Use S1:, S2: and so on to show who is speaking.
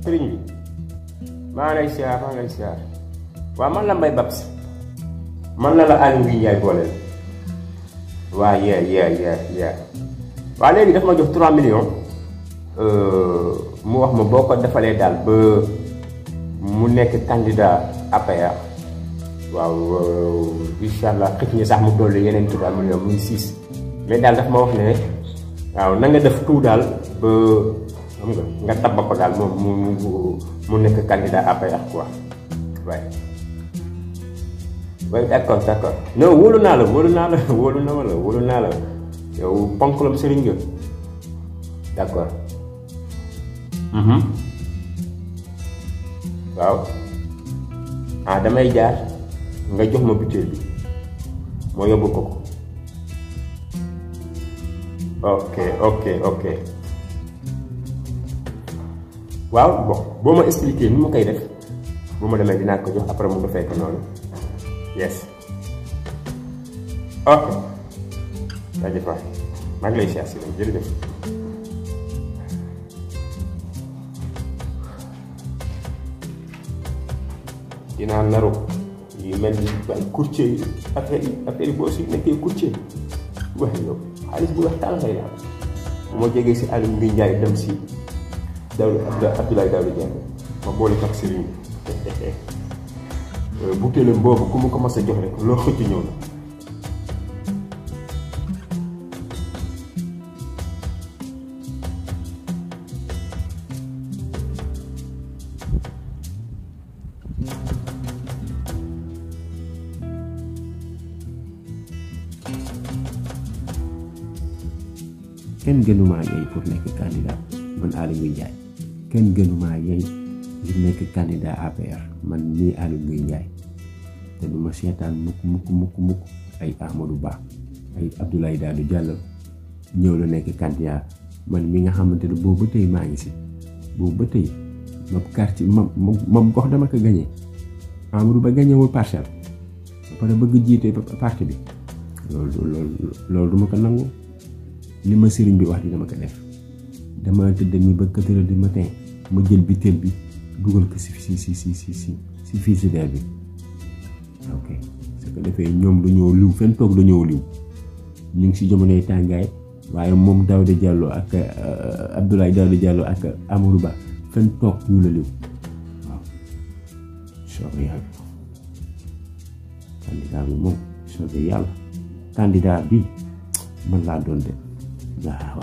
S1: sëriñ bi maa lay siyaar waaw man la Mbaye Babs man la Aly Ngouille Ndiaye booleel waa waaw léegi daf ma jox 3 millions mu wax ma boo ko defalee daal ba mu nekk candidat APR waaw incha allah xëcc ñi sax mu dolli yeneen 3 millions muy 6 mais daal daf ma wax ne waaw na nga def tout daal ba xam nga tabba ko daal mu nekk candidat APR quoi waaye. waaye d'accord non wóolu naa la yow ponkalam sëriñ nga d'accord. waaw damay jaar nga jox ma butéel bi moo yóbbu ko ok waaw bon boo ma expliquer ni ma koy def bu ma demee dinaa ko jox après mu defee ko noonu yes ok jaajëf waay maa ngi lay siyaar si leen jërëjëf. dinaa naru yu mel ni ay courtier yi affaire yi boo si nekkee courtier wax yow xaalis bu wax taal xëy na bu ma jegee si Aly Ngouille Ndiaye dem si Abdoulaye Daouda Diallo ma boole ak sëriñ butéelam boobu ku mu ko mas a jox rek loo xëcc ñëw na.
S2: kenn gënumaa yey pour nekk candidat man Aly Ngouille Ndiaye kenn gënumaa yey ngir nekk candidat APR man nii Aly Ngouille Ndiaye te du ma seetaan mukk ay Amadou Ba ay Abdoulaye Daouda Diallo ñëw la nekk candidat man mi nga xamante ne boobu ba tey maa ngi si boobu ba tey ma quartier ma gox dama ko gagné Amadou Ba gagnéwul parcelle ba pare bëgg jiite parti bi loolu du ma ko nangu. li ma sëriñ bi wax di dama ko def dama tëdd ni ba 4 heures du matin ma jël butéel bi dugal ko si frigidaire bi ok su ko defee ñoom dañoo liw fenn toog dañoo liw ñu ngi si jamonoy tàngaay waaye moom Daouda Diallo ak Abdoulaye Daouda Diallo ak Amadou Ba fenn toog ñu la liw waaw soobee yàlla candidat bi moom soobee yàlla candidat bi man laa doon de waaw